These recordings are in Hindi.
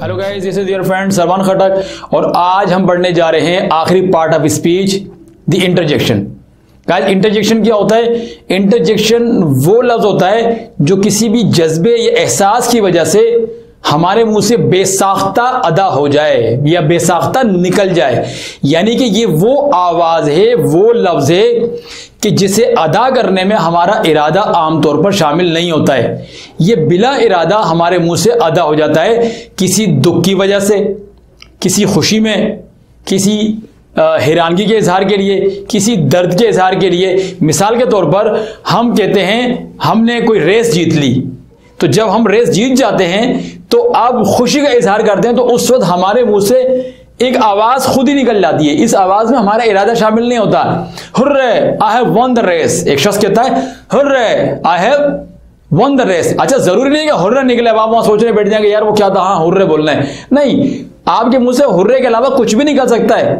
Hello guys, this is your friend Sarwan Khatak और आज हम पढ़ने जा रहे हैं आखिरी part of speech, the interjection. Guys, interjection क्या होता है? इंटरजेक्शन वो लफ्ज होता है जो किसी भी जज्बे या एहसास की वजह से हमारे मुंह से बेसाख्ता अदा हो जाए या बेसाख्ता निकल जाए। यानी कि ये वो आवाज है, वो लफ्ज है कि जिसे अदा करने में हमारा इरादा आमतौर पर शामिल नहीं होता है। ये बिला इरादा हमारे मुंह से अदा हो जाता है, किसी दुख की वजह से, किसी खुशी में, किसी हैरानगी के इजहार के लिए, किसी दर्द के इजहार के लिए। मिसाल के तौर पर हम कहते हैं हमने कोई रेस जीत ली, तो जब हम रेस जीत जाते हैं तो अब खुशी का इजहार करते हैं, तो उस वक्त हमारे मुंह से एक आवाज खुद ही निकल जाती है। इस आवाज में हमारा इरादा शामिल नहीं होता। Hurray, I have won the race. एक शख्स कहता है hurray, I have won the race. अच्छा, जरूरी नहीं कि हुर्रे निकले, आप वहां सोचने बैठ जाएंगे यार वो क्या था, हाँ हुर्रे बोलना है। नहीं, आपके मुंह से हुर्रे के अलावा कुछ भी निकल सकता है,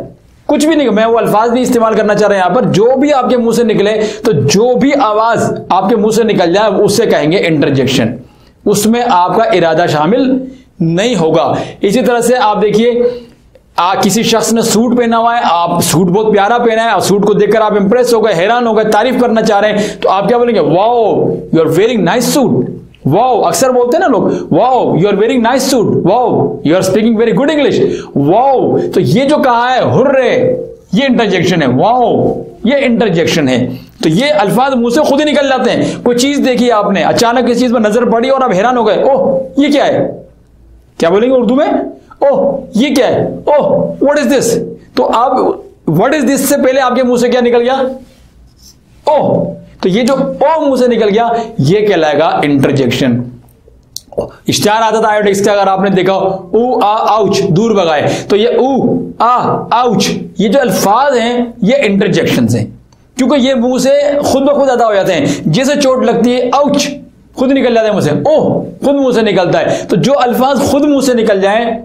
कुछ भी नहीं। मैं वो अल्फाज नहीं इस्तेमाल करना चाह रहे हैं यहां पर। जो भी आपके मुंह से निकले, तो जो भी आवाज आपके मुंह से निकल जाए उससे कहेंगे इंटरजेक्शन। उसमें आपका इरादा शामिल नहीं होगा। इसी तरह से आप देखिए, किसी शख्स ने सूट पहना हुआ है, आप सूट बहुत प्यारा पहना है और सूट को देखकर आप इंप्रेस हो गए, हैरान हो गए, तारीफ करना चाह रहे हैं, तो आप क्या बोलेंगे? Wow you are wearing nice suit. Wow अक्सर बोलते हैं ना लोग, wow you are wearing nice suit, wow you are speaking very good English, wow. तो ये जो कहा है हुर्रे, ये इंटरजेक्शन है। वाओ ये इंटरजेक्शन है। तो ये अल्फाज मुंह से खुद ही निकल जाते हैं। कोई चीज देखी आपने, अचानक किसी चीज पर नजर पड़ी और आप हैरान हो गए, ओह ये क्या है? क्या बोलेंगे उर्दू में? ओह ये क्या है? ओह व्हाट इज दिस। तो आप व्हाट इज दिस से पहले आपके मुंह से क्या निकल गया? ओह। तो ये जो ओह मुंह से निकल गया, ये कहलाएगा इंटरजेक्शन। इश्तिहार आता था आयोडेक्स का, अगर आपने देखा ऊ आ आउच, दूर भगाए, तो ये ऊ आ आउच, ये जो अल्फाज हैं ये इंटरजेक्शंस हैं, क्योंकि ये मुंह से खुद ब खुद अदा हो जाते हैं। जैसे चोट लगती है, आउच, खुद निकल जाते हैं मुंह से, ओह खुद मुंह से निकलता है। तो जो अल्फाज खुद मुंह से निकल जाएं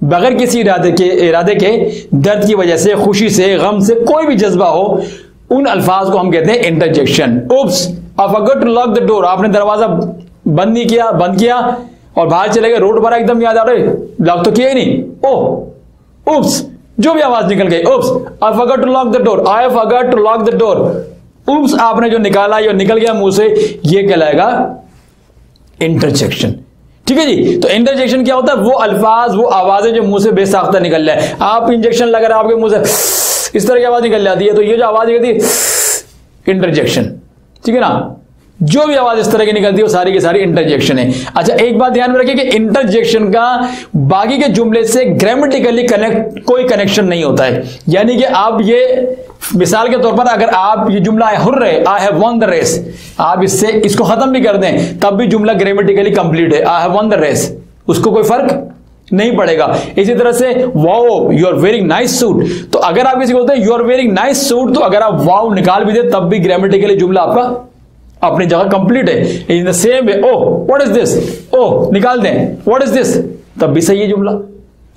बगैर किसी इरादे के, दर्द की वजह से, खुशी से, गम से, कोई भी जज्बा हो, उन अल्फाज को हम कहते हैं interjection. Oops I forgot to lock the door, आपने दरवाजा बंद नहीं किया, बंद किया और बाहर चले गए, रोड पर एकदम याद आ रहे लॉक तो किया ही नहीं, ओह उप्स, जो भी आवाज निकल गई, oops I forgot to lock the door, I forgot to lock the door. Oops आपने जो निकाला, ये निकल गया मुंह से, ये कहलाएगा इंटरजेक्शन। ठीक है जी। तो इंटरजेक्शन क्या होता है? वो अल्फाज, वो आवाजें जो मुंह से बेसाख्ता निकल जाए। आप इंजेक्शन लगा रहे, आपके मुंह से इस तरह की आवाज निकल जाती है, तो ये जो आवाज निकलती है इंटरजेक्शन। ठीक है ना? जो भी आवाज इस तरह की निकलती है वो सारी की सारी इंटरजेक्शन है। अच्छा, एक बात ध्यान में रखिए कि इंटरजेक्शन का बाकी के जुमले से ग्रामेटिकली कोई कनेक्शन नहीं होता है। यानी कि आप ये मिसाल के तौर पर, अगर आप ये जुमला है hurray, I have won the race, आप इसको खत्म भी कर दें तब भी जुमला ग्रामेटिकली कंप्लीट है। I have won the race, उसको कोई फर्क नहीं पड़ेगा। इसी तरह से wow you are wearing nice suit, तो अगर आप किसी को बोलते हैं you are wearing nice suit, तो अगर आप वाओ निकाल भी दे तब भी ग्रामेटिकली जुमला आपका अपनी जगह कंप्लीट है। In the same way, oh what is this, oh निकाल दें, व्हाट इज दिस, तब भी सही है जुमला।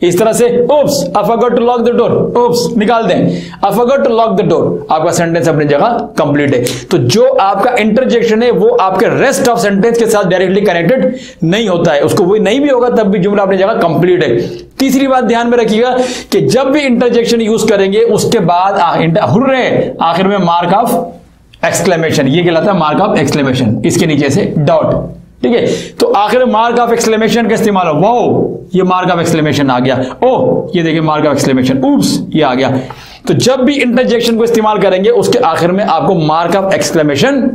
इस तरह से oops I forgot to lock the door, oops निकाल दें, I forgot to lock the door, आपका सेंटेंस अपनी जगह कंप्लीट है। तो जो आपका इंटरजेक्शन है वो आपके रेस्ट ऑफ सेंटेंस के साथ डायरेक्टली कनेक्टेड नहीं होता है, उसको वही नहीं भी होगा तब भी जुमला अपनी जगह कंप्लीट है। तीसरी बात ध्यान में रखिएगा कि जब भी इंटरजेक्शन यूज करेंगे उसके बाद हुर्रे आखिर में मार्क ऑफ एक्सक्लेमेशन, ये कहलाता है मार्क ऑफ एक्सक्लेमेशन, इसके नीचे से डॉट। ठीक है, तो आखिर में मार्क ऑफ एक्सक्लेमेशन का इस्तेमाल हो, वाओ ये मार्क ऑफ एक्सक्लेमेशन आ गया, ओह ये देखिए मार्क ऑफ एक्सक्लेमेशन, उप्स ये आ गया। तो जब भी इंटरजेक्शन को इस्तेमाल करेंगे उसके आखिर में आपको मार्क ऑफ एक्सक्लेमेशन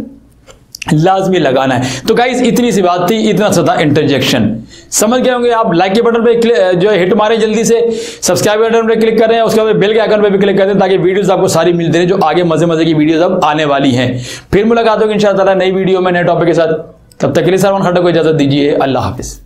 लाजमी लगाना है। तो गाइस इतनी सी बात थी, इतना सा था इंटरजेक्शन। समझ गए होंगे आप। लाइक के बटन पे जो है हिट मारे, जल्दी से सब्सक्राइब बटन पे क्लिक करें, उसके बाद बेल के आइकन पे भी क्लिक करें ताकि वीडियोस आपको सारी मिलती रहे, जो आगे मजे मजे की वीडियोस अब आने वाली हैं। फिर मुलाकात होगी इंशाअल्लाह नई वीडियो में नए टॉपिक के साथ। तब तक के लिए सरवान खटक को इजाजत दीजिए। अल्लाह हाफिज।